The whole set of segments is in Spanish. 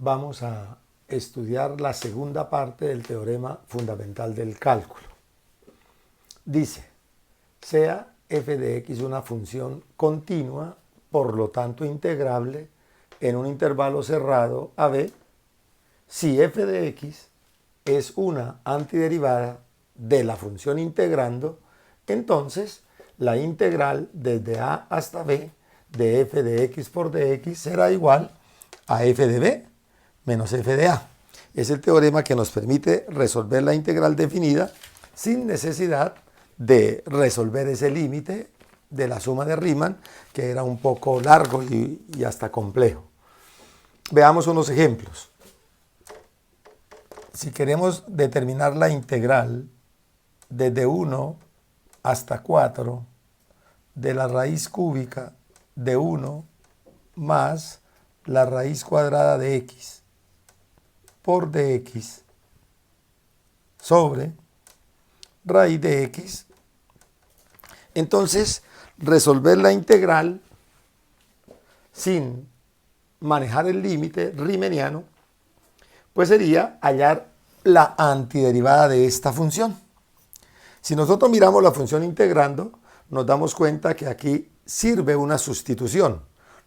vamos a estudiar la segunda parte del teorema fundamental del cálculo. Dice, sea f de x una función continua, por lo tanto integrable, en un intervalo cerrado a b, si f de x es una antiderivada de la función integrando, entonces la integral desde a hasta b de f de x por dx será igual a f de b menos f de a. Es el teorema que nos permite resolver la integral definida sin necesidad de resolver ese límite de la suma de Riemann, que era un poco largo y hasta complejo. Veamos unos ejemplos. Si queremos determinar la integral desde 1 hasta 4 de la raíz cúbica de 1 más la raíz cuadrada de x por dx sobre raíz de x, entonces resolver la integral sin manejar el límite riemanniano, pues sería hallar la antiderivada de esta función. Si nosotros miramos la función integrando, nos damos cuenta que aquí sirve una sustitución.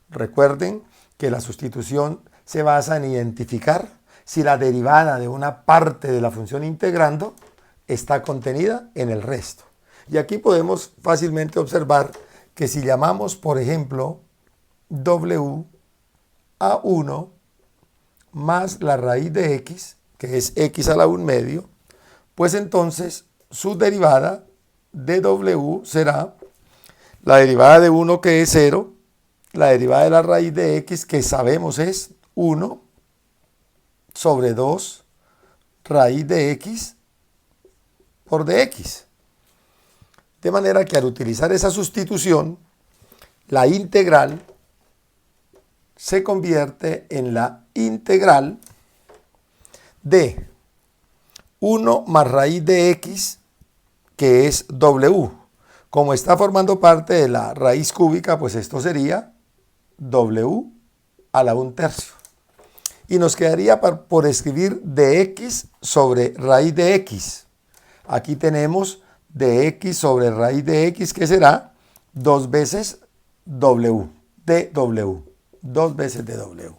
Recuerden que la sustitución se basa en identificar si la derivada de una parte de la función integrando está contenida en el resto. Y aquí podemos fácilmente observar que si llamamos, por ejemplo, w a 1 más la raíz de x, que es x a la 1 medio, pues entonces su derivada de w será la derivada de 1, que es 0, la derivada de la raíz de x, que sabemos es 1, sobre 2 raíz de x por dx. De manera que al utilizar esa sustitución, la integral se convierte en la integral de 1 más raíz de x, que es w. Como está formando parte de la raíz cúbica, pues esto sería w a la 1/3. Y nos quedaría por escribir dx sobre raíz de x. Aquí tenemos dx sobre raíz de x, que será 2 veces w, dw, 2 veces dw.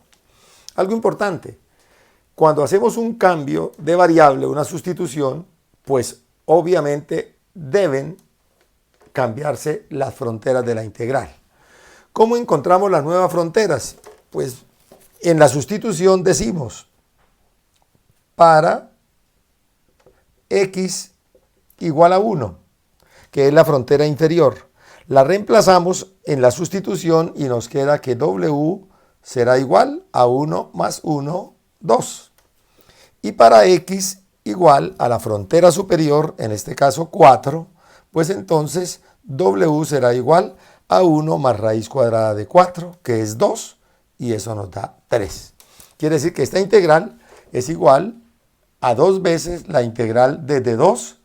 Algo importante, cuando hacemos un cambio de variable, una sustitución, pues obviamente deben cambiarse las fronteras de la integral. ¿Cómo encontramos las nuevas fronteras? Pues en la sustitución decimos para x igual a 1, que es la frontera inferior. La reemplazamos en la sustitución y nos queda que w será igual a 1 más 1, 2. Y para x igual a la frontera superior, en este caso 4, pues entonces w será igual a 1 más raíz cuadrada de 4, que es 2, y eso nos da 3. Quiere decir que esta integral es igual a 2 veces la integral desde 2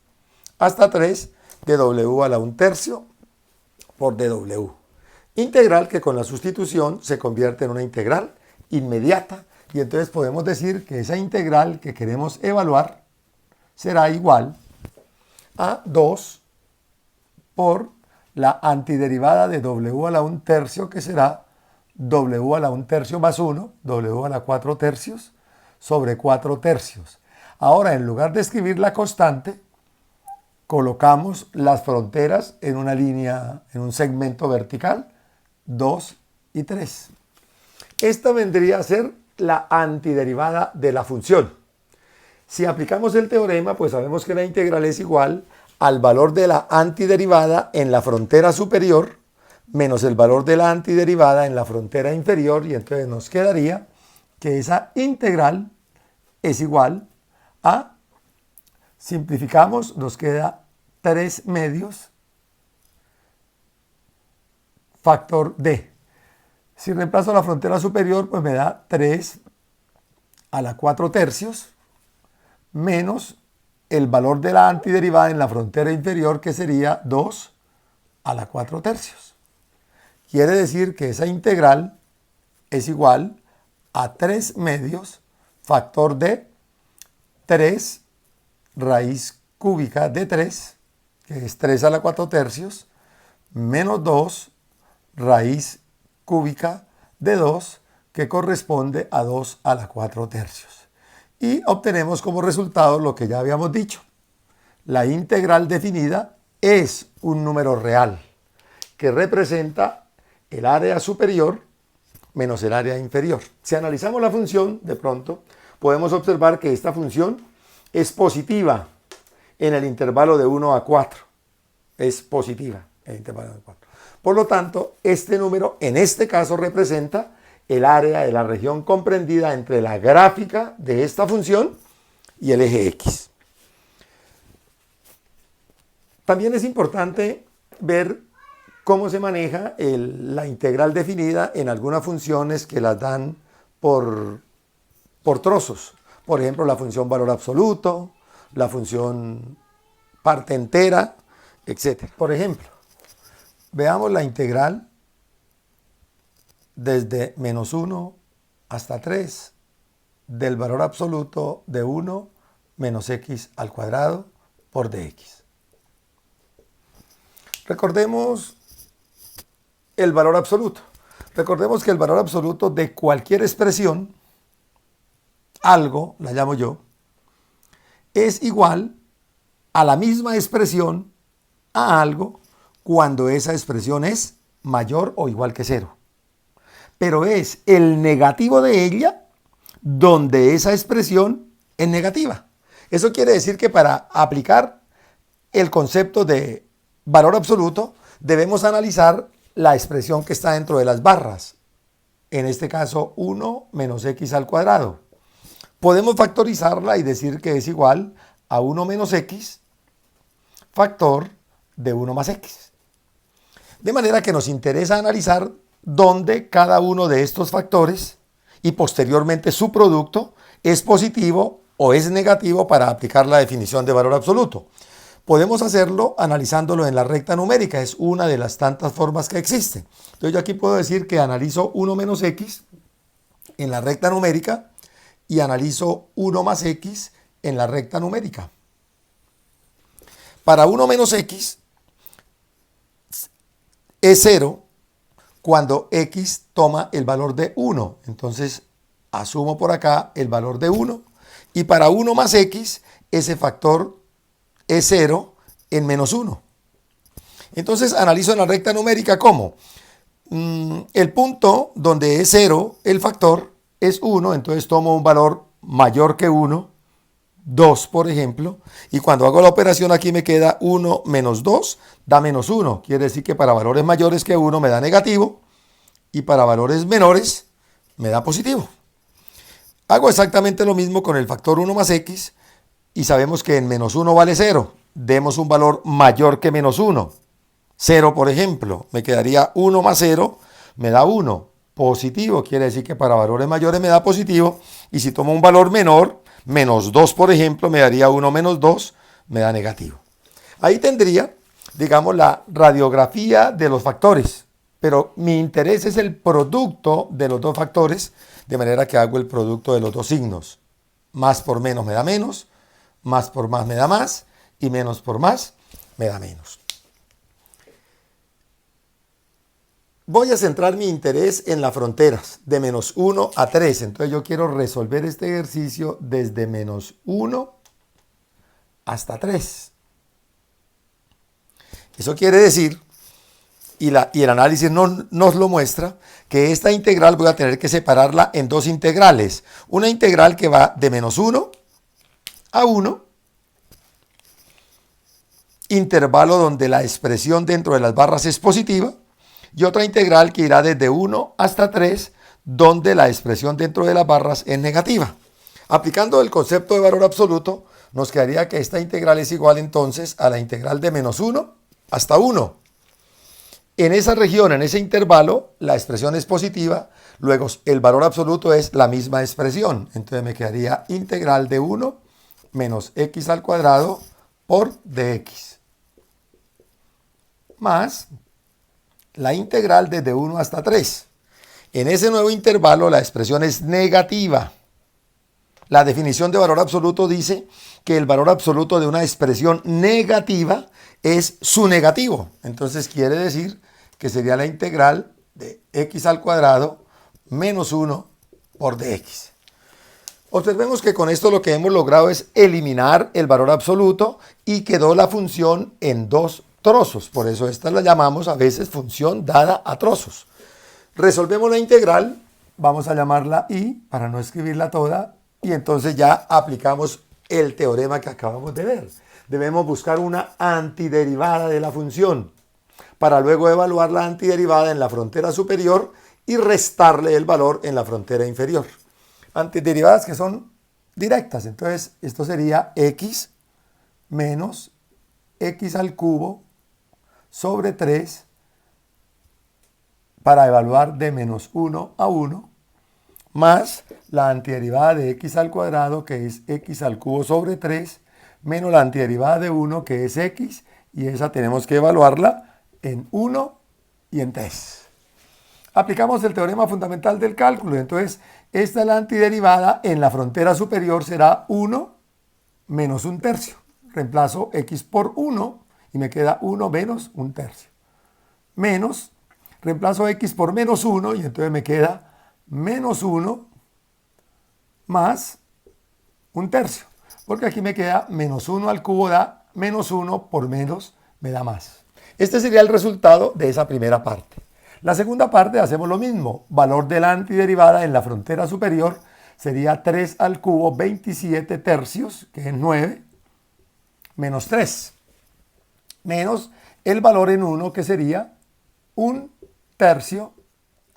hasta 3 de w a la 1/3 por dw. Integral que con la sustitución se convierte en una integral inmediata, y entonces podemos decir que esa integral que queremos evaluar será igual a 2 por la antiderivada de w a la 1/3, que será w a la 1/3 más 1, w a la 4/3 sobre 4/3. Ahora, en lugar de escribir la constante, colocamos las fronteras en una línea, en un segmento vertical, 2 y 3. Esta vendría a ser la antiderivada de la función. Si aplicamos el teorema, pues sabemos que la integral es igual al valor de la antiderivada en la frontera superior menos el valor de la antiderivada en la frontera inferior, y entonces nos quedaría que esa integral es igual a, simplificamos, nos queda 3 medios factor d. Si reemplazo la frontera superior, pues me da 3 a la 4/3 menos el valor de la antiderivada en la frontera inferior, que sería 2 a la 4/3. Quiere decir que esa integral es igual a 3 medios, factor de 3 raíz cúbica de 3, que es 3 a la 4 tercios, menos 2 raíz cúbica de 2, que corresponde a 2 a la 4 tercios. Y obtenemos como resultado lo que ya habíamos dicho. La integral definida es un número real que representa el área superior menos el área inferior. Si analizamos la función, de pronto, podemos observar que esta función es positiva en el intervalo de 1 a 4. Es positiva en el intervalo de 4. Por lo tanto, este número en este caso representa el área de la región comprendida entre la gráfica de esta función y el eje X. También es importante ver cómo se maneja la integral definida en algunas funciones que las dan por trozos. Por ejemplo, la función valor absoluto, la función parte entera, etc. Por ejemplo, veamos la integral desde menos 1 hasta 3 del valor absoluto de 1 menos x al cuadrado por dx. Recordemos el valor absoluto. Recordemos que el valor absoluto de cualquier expresión, algo, la llamo yo, es igual a la misma expresión a algo cuando esa expresión es mayor o igual que 0. Pero es el negativo de ella donde esa expresión es negativa. Eso quiere decir que para aplicar el concepto de valor absoluto debemos analizar la expresión que está dentro de las barras. En este caso, 1 menos x al cuadrado. Podemos factorizarla y decir que es igual a 1 menos x factor de 1 más x. De manera que nos interesa analizar dónde cada uno de estos factores y posteriormente su producto es positivo o es negativo para aplicar la definición de valor absoluto. Podemos hacerlo analizándolo en la recta numérica, es una de las tantas formas que existen. Entonces yo aquí puedo decir que analizo 1 menos x en la recta numérica y analizo 1 más x en la recta numérica. Para 1 menos x es 0 cuando x toma el valor de 1. Entonces asumo por acá el valor de 1 y para 1 más x ese factor es 0 en menos 1. Entonces analizo en la recta numérica cómo. El punto donde es 0, el factor es 1, entonces tomo un valor mayor que 1, 2 por ejemplo, y cuando hago la operación aquí me queda 1 menos 2, da menos 1. Quiere decir que para valores mayores que 1 me da negativo y para valores menores me da positivo. Hago exactamente lo mismo con el factor 1 más x, y sabemos que en menos 1 vale 0. Demos un valor mayor que menos 1. 0, por ejemplo. Me quedaría 1 más 0, me da 1. Positivo, quiere decir que para valores mayores me da positivo. Y si tomo un valor menor, menos 2, por ejemplo, me daría 1 menos 2, me da negativo. Ahí tendría, digamos, la radiografía de los factores. Pero mi interés es el producto de los dos factores, de manera que hago el producto de los dos signos. Más por menos me da menos. Más por más me da más y menos por más me da menos. Voy a centrar mi interés en las fronteras de menos 1 a 3. Entonces yo quiero resolver este ejercicio desde menos 1 hasta 3. Eso quiere decir, y el análisis nos lo muestra, que esta integral voy a tener que separarla en dos integrales. Una integral que va de menos 1 a 1, intervalo donde la expresión dentro de las barras es positiva, y otra integral que irá desde 1 hasta 3, donde la expresión dentro de las barras es negativa. Aplicando el concepto de valor absoluto, nos quedaría que esta integral es igual entonces a la integral de menos 1 hasta 1. En esa región, en ese intervalo, la expresión es positiva, luego el valor absoluto es la misma expresión. Entonces me quedaría integral de 1 menos x al cuadrado por dx. Más la integral desde 1 hasta 3. En ese nuevo intervalo la expresión es negativa. La definición de valor absoluto dice que el valor absoluto de una expresión negativa es su negativo. Entonces quiere decir que sería la integral de x al cuadrado menos 1 por dx. Observemos que con esto lo que hemos logrado es eliminar el valor absoluto y quedó la función en dos trozos. Por eso esta la llamamos a veces función dada a trozos. Resolvemos la integral, vamos a llamarla y para no escribirla toda, y entonces ya aplicamos el teorema que acabamos de ver. Debemos buscar una antiderivada de la función para luego evaluar la antiderivada en la frontera superior y restarle el valor en la frontera inferior. Antiderivadas que son directas, entonces esto sería x menos x al cubo sobre 3 para evaluar de menos 1 a 1 más la antiderivada de x al cuadrado que es x al cubo sobre 3 menos la antiderivada de 1 que es x y esa tenemos que evaluarla en 1 y en 3. Aplicamos el teorema fundamental del cálculo, entonces esta es la antiderivada, en la frontera superior será 1 menos 1/3. Reemplazo x por 1 y me queda 1 menos 1/3. Menos, reemplazo x por menos 1 y entonces me queda menos 1 más 1/3. Porque aquí me queda menos 1 al cubo da menos 1 por menos me da más. Este sería el resultado de esa primera parte. La segunda parte hacemos lo mismo. Valor de la antiderivada en la frontera superior sería 3 al cubo 27 tercios, que es 9, menos 3. Menos el valor en 1, que sería 1/3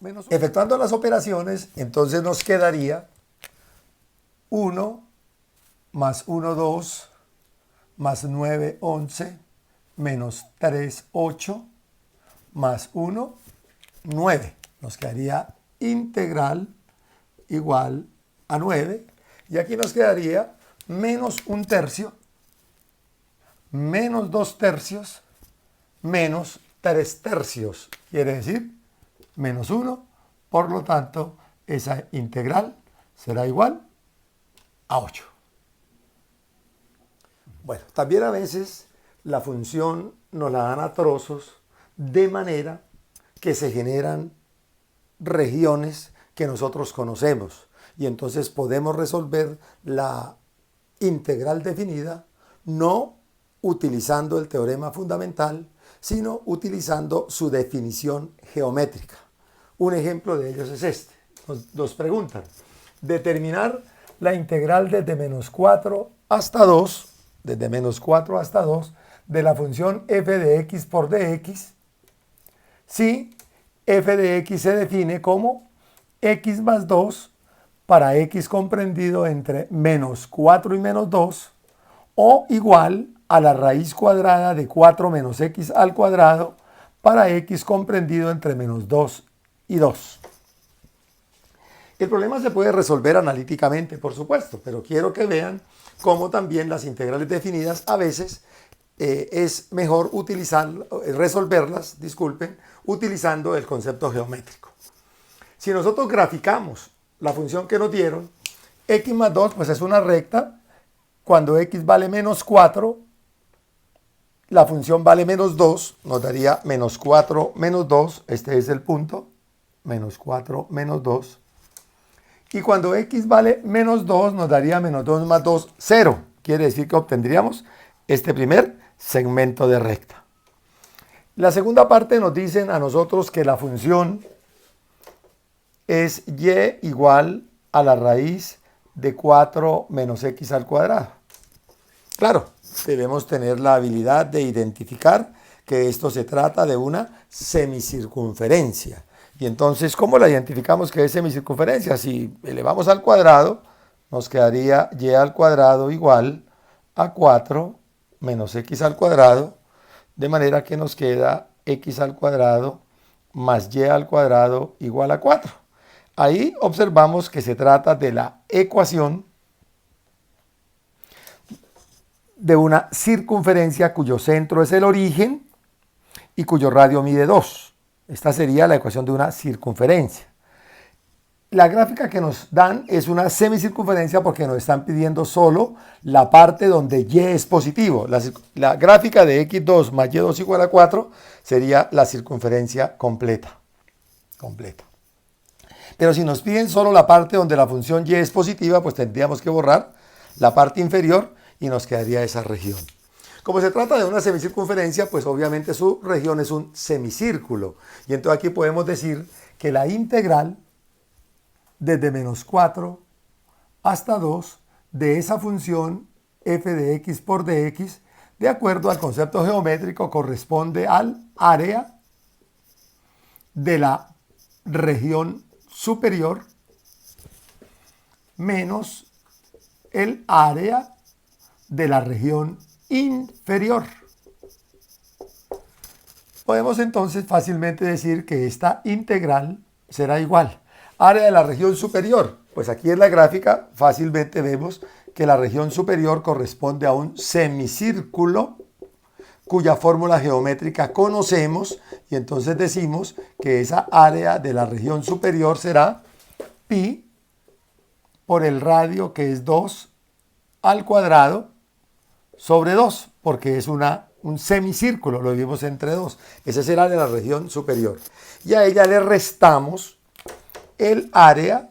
menos 1. Efectuando las operaciones, entonces nos quedaría 1 más 1, 2, más 9, 11, menos 3, 8, más 1, 9. Nos quedaría integral igual a 9. Y aquí nos quedaría menos 1/3, menos 2/3, menos 3/3. Quiere decir menos 1. Por lo tanto, esa integral será igual a 8. Bueno, también a veces la función nos la dan a trozos de manera que se generan regiones que nosotros conocemos y entonces podemos resolver la integral definida no utilizando el teorema fundamental, sino utilizando su definición geométrica. Un ejemplo de ellos es este. Nos preguntan, determinar la integral desde menos 4 hasta 2, desde menos 4 hasta 2, de la función f de x por dx, si f de x se define como x más 2 para x comprendido entre menos 4 y menos 2 o igual a la raíz cuadrada de 4 menos x al cuadrado para x comprendido entre menos 2 y 2. El problema se puede resolver analíticamente, por supuesto, pero quiero que vean cómo también las integrales definidas a veces es mejor resolverlas, utilizando el concepto geométrico. Si nosotros graficamos la función que nos dieron, x más 2 pues es una recta. Cuando x vale menos 4, la función vale menos 2, nos daría menos 4 menos 2, este es el punto, menos 4 menos 2. Y cuando x vale menos 2, nos daría menos 2 más 2, 0. Quiere decir que obtendríamos este primer segmento de recta. La segunda parte nos dicen a nosotros que la función es y igual a la raíz de 4 menos x al cuadrado. Claro, debemos tener la habilidad de identificar que esto se trata de una semicircunferencia. Y entonces, ¿cómo la identificamos que es semicircunferencia? Si elevamos al cuadrado, nos quedaría y al cuadrado igual a 4 menos x al cuadrado, de manera que nos queda x al cuadrado más y al cuadrado igual a 4. Ahí observamos que se trata de la ecuación de una circunferencia cuyo centro es el origen y cuyo radio mide 2. Esta sería la ecuación de una circunferencia. la gráfica que nos dan es una semicircunferencia porque nos están pidiendo solo la parte donde y es positivo. La gráfica de x2 más y2 igual a 4 sería la circunferencia completa. Pero si nos piden solo la parte donde la función y es positiva, pues tendríamos que borrar la parte inferior y nos quedaría esa región. Como se trata de una semicircunferencia, pues obviamente su región es un semicírculo. Y entonces aquí podemos decir que la integral desde menos 4 hasta 2 de esa función f de x por dx, de acuerdo al concepto geométrico, corresponde al área de la región superior menos el área de la región inferior. Podemos entonces fácilmente decir que esta integral será igual. Área de la región superior, pues aquí en la gráfica fácilmente vemos que la región superior corresponde a un semicírculo cuya fórmula geométrica conocemos y entonces decimos que esa área de la región superior será pi por el radio, que es 2 al cuadrado sobre 2, porque es un semicírculo, lo dividimos entre 2. Ese es el área de la región superior. Y a ella le restamos el área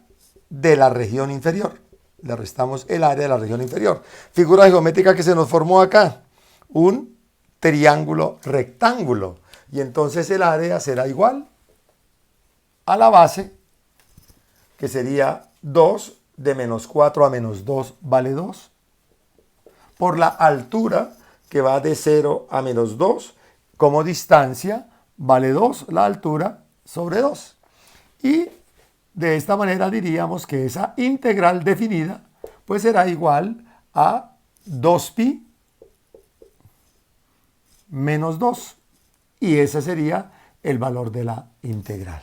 de la región inferior. Le restamos el área de la región inferior. Figura geométrica que se nos formó acá. Un triángulo rectángulo. Y entonces el área será igual a la base, que sería 2 de menos 4 a menos 2 vale 2. Por la altura, que va de 0 a menos 2, como distancia, vale 2 la altura sobre 2. Y de esta manera diríamos que esa integral definida pues será igual a 2pi menos 2. Y ese sería el valor de la integral.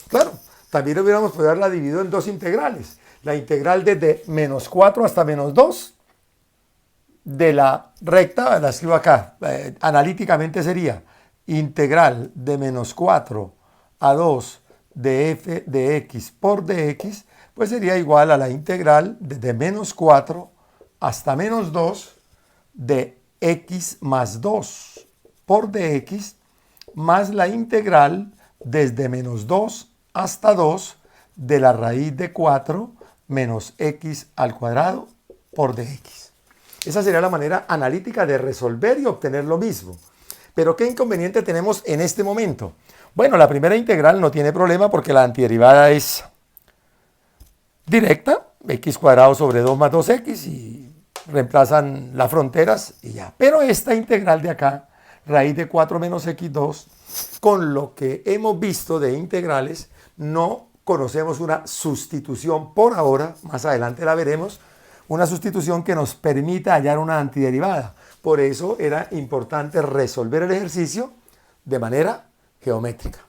Claro, también hubiéramos podido haberla dividido en dos integrales. La integral desde menos 4 hasta menos 2 de la recta, la escribo acá, analíticamente sería integral de menos 4 a 2 de f de x por dx, pues sería igual a la integral desde menos 4 hasta menos 2 de x más 2 por dx, más la integral desde menos 2 hasta 2 de la raíz de 4 menos x al cuadrado por dx. Esa sería la manera analítica de resolver y obtener lo mismo. Pero ¿qué inconveniente tenemos en este momento? Bueno, la primera integral no tiene problema porque la antiderivada es directa, x cuadrado sobre 2 más 2x, y reemplazan las fronteras y ya. Pero esta integral de acá, raíz de 4 menos x2, con lo que hemos visto de integrales, no conocemos una sustitución por ahora, más adelante la veremos, una sustitución que nos permita hallar una antiderivada. Por eso era importante resolver el ejercicio de manera geométrica.